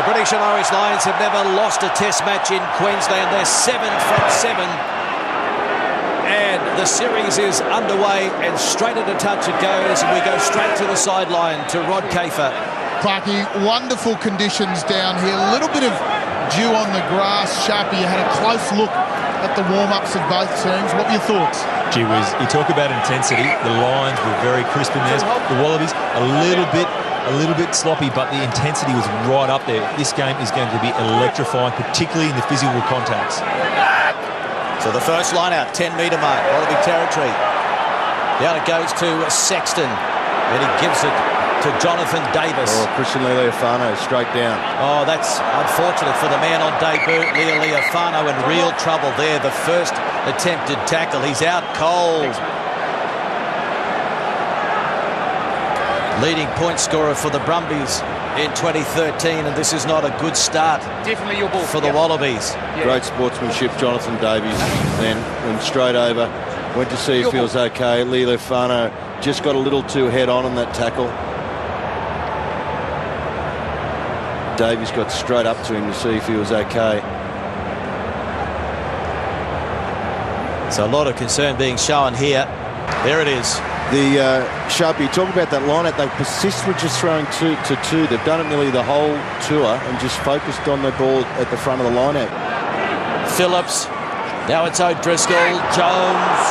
The British and Irish Lions have never lost a test match in Queensland. They're 7 from 7. And the series is underway, and straight at a touch it goes, and we go straight to the sideline to Rod Kafer. Clarkie, wonderful conditions down here. A little bit of dew on the grass. Sharpie, you had a close look at the warm-ups of both teams. What were your thoughts? Gee whiz, you talk about intensity. The Lions were very crisp in theirs. The Wallabies, a little bit sloppy, but the intensity was right up there. This game is going to be electrifying, particularly in the physical contacts. So the first line out, 10-metre mark, Wallaby territory. Down it goes to Sexton, and he gives it to Jonathan Davis. Oh, Christian Lealiifano straight down. Oh, that's unfortunate for the man on debut, Lealiifano, in real trouble there. The first attempted tackle. He's out cold. Leading point scorer for the Brumbies in 2013, and this is not a good start. Definitely your ball for the Wallabies. Yeah. Great sportsmanship, Jonathan Davies. Then went straight over, went to see if he was okay. Lealiifano just got a little too head on that tackle. Davies got straight up to him to see if he was okay. So a lot of concern being shown here. There it is. The Sharpie, talk about that line-out. They persist with just throwing 2 to 2. They've done it nearly the whole tour and just focused on the ball at the front of the line-out. Phillips. Now it's O'Driscoll. Jones.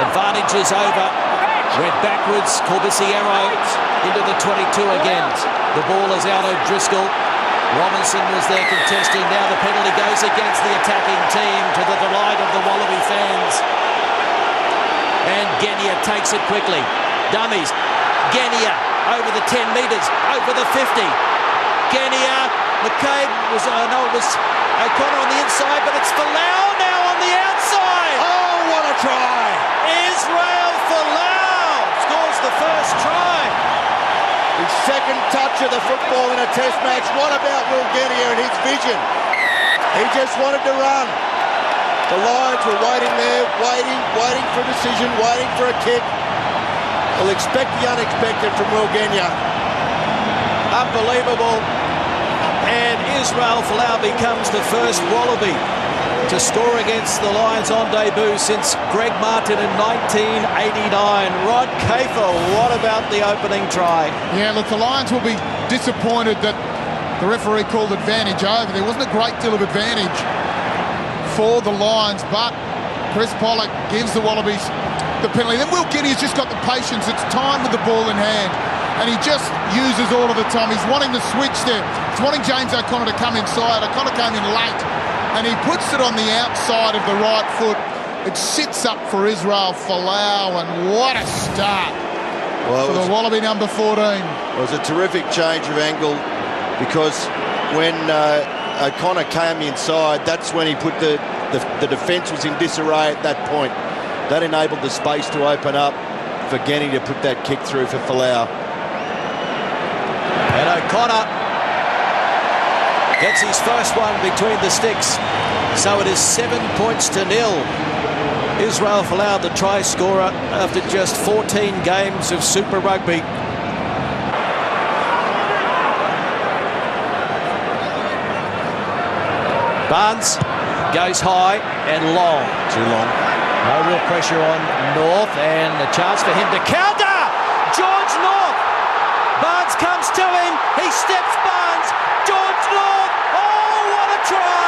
Advantage is over. Went backwards. Corbusiero into the 22 again. The ball is out. O'Driscoll. Robinson was there contesting. Now the penalty goes against the attacking team, to the delight of the Wallaby fans. And Genia takes it quickly. Dummies. Genia over the 10 metres, over the 50. Genia. McCabe was, no, it was O'Connor on the inside, but it's Folau now on the outside. Oh, what a try! Israel Folau scores the first try. His second touch of the football in a test match. What about Will Genia and his vision? He just wanted to run. The Lions were waiting there, waiting for a decision, waiting for a kick. We'll expect the unexpected from Will Genia. Unbelievable. And Israel Folau becomes the first Wallaby to score against the Lions on debut since Greg Martin in 1989. Rod Kafer, what about the opening try? Yeah, look, the Lions will be disappointed that the referee called advantage over. There wasn't a great deal of advantage for the Lions, but Chris Pollock gives the Wallabies the penalty. Then Will Genia's just got the patience. It's time with the ball in hand, and he just uses all of the time. He's wanting to switch there. He's wanting James O'Connor to come inside. O'Connor came in late, and he puts it on the outside of the right foot. It sits up for Israel Folau, and what a start for the Wallaby number 14. It was a terrific change of angle, because when O'Connor came inside, that's when he put the defence was in disarray at that point. That enabled the space to open up for Genia to put that kick through for Folau. And O'Connor gets his first one between the sticks. So it is 7 points to 0. Israel Folau, the try scorer after just 14 games of Super Rugby. Barnes goes high and long. Too long. No real pressure on North, and a chance for him to counter. George North. Barnes comes to him. He steps Barnes. George North. Oh, what a try.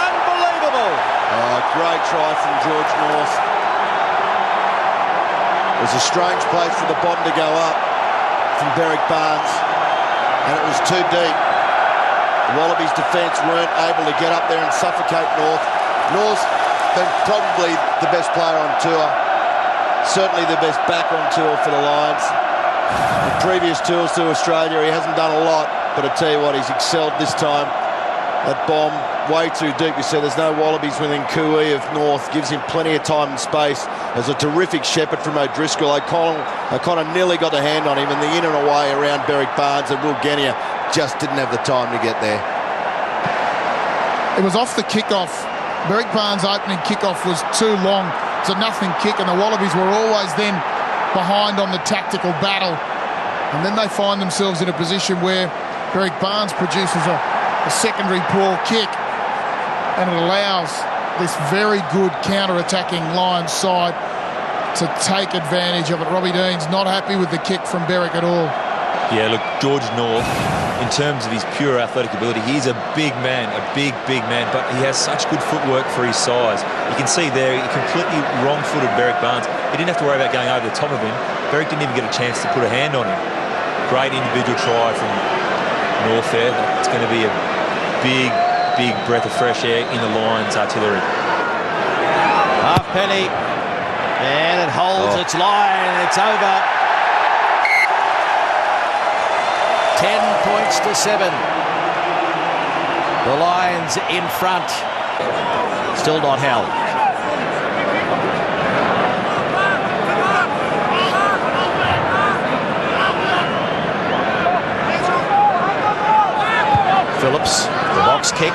Unbelievable. Oh, great try from George North. It was a strange place for the bottom to go up from Berrick Barnes, and it was too deep. The Wallabies defence weren't able to get up there and suffocate North. North's been probably the best player on tour, certainly the best back on tour for the Lions. In previous tours to Australia, he hasn't done a lot, but I tell you what, he's excelled this time. That bomb, way too deep. You see, there's no Wallabies within cooee of North. Gives him plenty of time and space. There's a terrific shepherd from O'Driscoll. O'Connor nearly got a hand on him in the in and away around Berrick Barnes, and Will Genia just didn't have the time to get there. It was off the kickoff. Berrick Barnes' opening kickoff was too long. It's a nothing kick, and the Wallabies were always then behind on the tactical battle. And then they find themselves in a position where Derek Barnes produces a secondary poor kick, and it allows this very good counter-attacking Lions side to take advantage of it. Robbie Dean's not happy with the kick from Berwick at all. Yeah, look, George North, in terms of his pure athletic ability, he's a big man, big man, but he has such good footwork for his size. You can see there, he completely wrong-footed Berwick Barnes. He didn't have to worry about going over the top of him. Berwick didn't even get a chance to put a hand on him. Great individual try from North there. It's going to be a big breath of fresh air in the Lions artillery. Halfpenny, and it holds its line. It's over. 10 points to 7. The Lions in front. Still not held. Phillips, the box kick.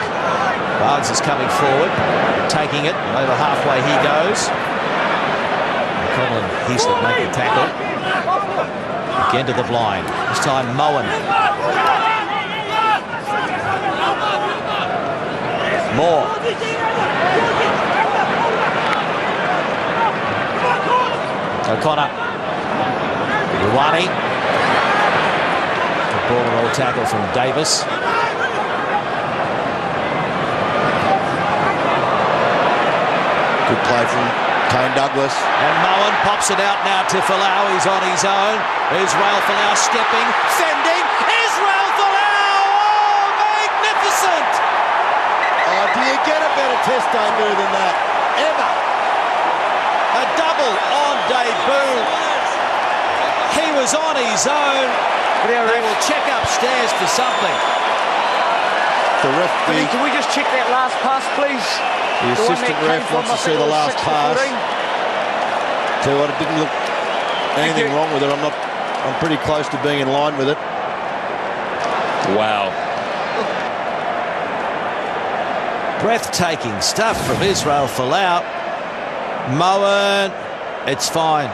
Barnes is coming forward, taking it. Over halfway he goes. Conlon Heaslip make the tackle. Again to the blind. This time Moen. Moore. O'Connor. Ruani. The ball and all tackle from Davis. Good play from Kane Douglas. And Moen pops it out now to Folau. He's on his own. Israel Folau stepping, fending. Israel Folau! Oh, magnificent! Oh, do you get a better test debut than that? Ever? A double on debut. He was on his own. They will check upstairs for something. The ref, Can we just check that last pass, please? the assistant ref wants to see the last pass. Tell you what, it didn't look anything wrong with it. I'm pretty close to being in line with it. Wow. Breathtaking stuff from Israel Folau. Moen, it's fine.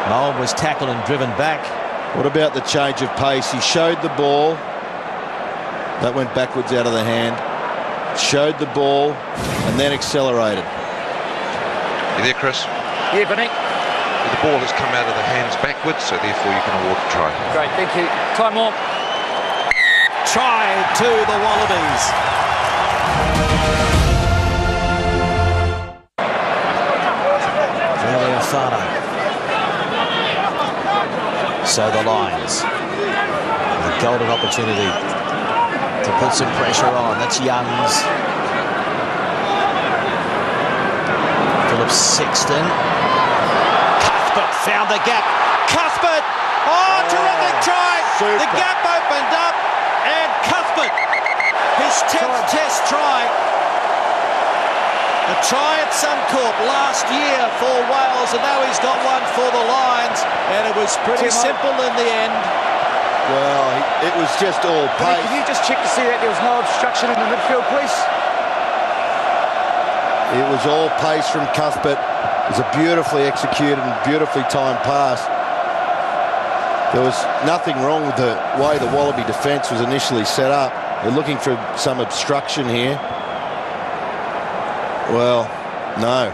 Moen was tackled and driven back. What about the change of pace? He showed the ball. That went backwards out of the hand. Showed the ball and then accelerated. You there, Chris? Yeah, Vinny. The ball has come out of the hands backwards, so therefore you can award the try. Great, thank you. Time on. Try to the Wallabies. Filiafana. So the Lions, a golden opportunity to put some pressure on. That's Youngs. Phillips Sexton. Cuthbert found the gap. Cuthbert! Oh, terrific try! Super. The gap opened up, and Cuthbert, his 10th test try. A try at Suncorp last year for Wales, and now he's got one for the Lions, and it was pretty simple in the end. Well, it was just all Vinny, pace. can you just check to see that there was no obstruction in the midfield, please? It was all pace from Cuthbert. It was a beautifully executed and beautifully timed pass. There was nothing wrong with the way the Wallaby defence was initially set up. They're looking for some obstruction here. Well, no.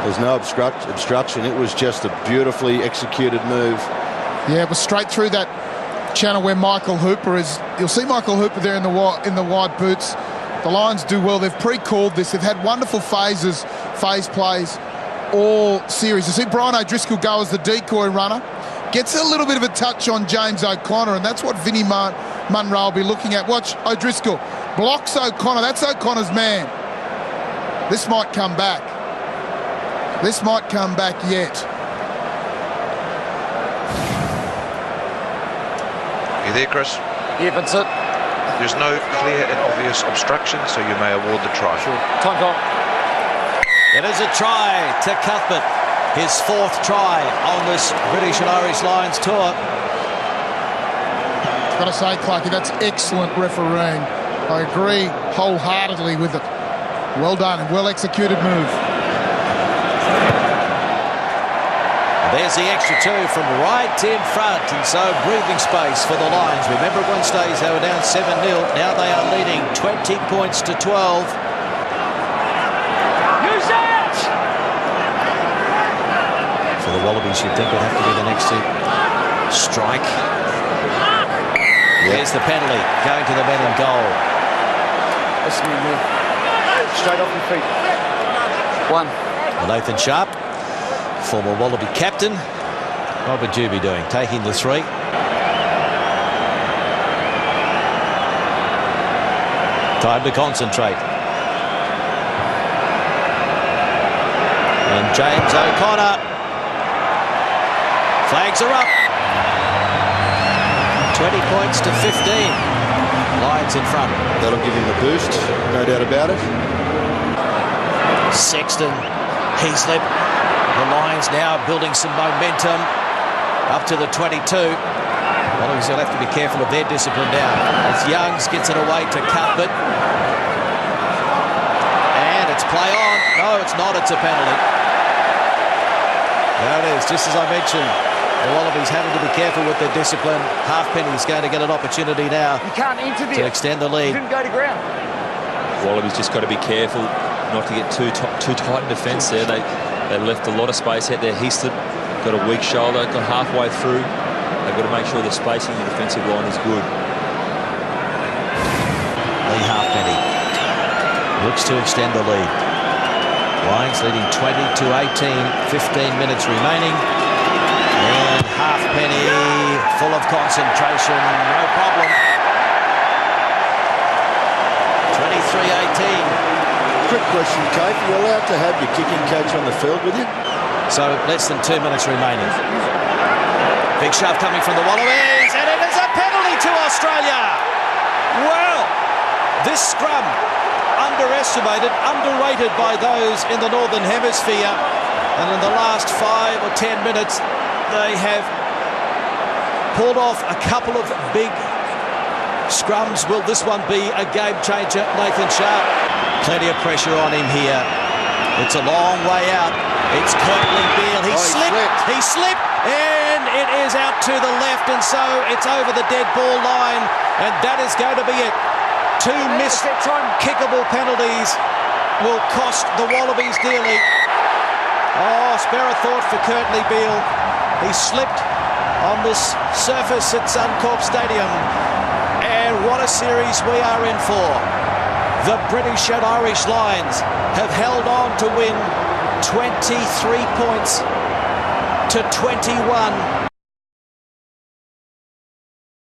There's no obstruction. It was just a beautifully executed move. Yeah, it was straight through that channel where Michael Hooper is. You'll see Michael Hooper there in the wide boots. The Lions do well. They've pre-called this. They've had wonderful phase plays all series. You see Brian O'Driscoll go as the decoy runner. Gets a little bit of a touch on James O'Connor, and that's what Vinnie Munro will be looking at. Watch O'Driscoll. Blocks O'Connor. That's O'Connor's man. This might come back. This might come back yet. You there, Chris? Yeah, Vincent. There's no clear and obvious obstruction, so you may award the try. Sure. Time's on. It is a try to Cuthbert. His 4th try on this British and Irish Lions tour. Got to say, Clarkie, that's excellent refereeing. I agree wholeheartedly with it. Well done and well executed move. There's the extra 2 from right in front, and so breathing space for the Lions. Remember, at one stage they were down 7-0. Now they are leading 20 points to 12. For the Wallabies, you'd think would have to be the next to strike. There's the penalty going to the men in goal. Listen in there. Straight off your feet. 1. Nathan Sharp, former Wallaby captain. What would you be doing? Taking the 3. Time to concentrate. And James O'Connor. Flags are up. 20 points to 15. Lions in front. That'll give him a boost, no doubt about it. Sexton, Heaslip. The Lions now building some momentum up to the 22. Wallabies will have to be careful of their discipline now. As Youngs gets it away to Cuthbert. And it's play on. No, it's not. It's a penalty. There it is, just as I mentioned. The Wallabies having to be careful with their discipline. Halfpenny's going to get an opportunity now You can't interview. to extend the You lead. didn't go to ground. Wallabies just got to be careful not to get too tight in defence there. They left a lot of space out there. Heaslip got a weak shoulder, got halfway through. They've got to make sure the spacing in the defensive line is good. Lee Halfpenny looks to extend the lead. Lions leading 20 to 18, 15 minutes remaining. And Halfpenny full of concentration, no problem. 23-18. Quick question, Kate. Are you allowed to have your kicking coach on the field with you? So less than 2 minutes remaining. Big shove coming from the Wallabies, and it is a penalty to Australia. Well, this scrum underestimated, underrated by those in the Northern Hemisphere. And in the last 5 or 10 minutes, they have pulled off a couple of big scrums. Will this one be a game changer? Nathan Sharp. Plenty of pressure on him here. It's a long way out. It's Curtly Beale. He slipped, and it is out to the left, and so it's over the dead ball line, and that is going to be it. 2 missed kickable penalties will cost the Wallabies dearly. Oh, spare a thought for Curtly Beale. He slipped on this surface at Suncorp Stadium. And what a series we are in for. The British and Irish Lions have held on to win 23 points to 21.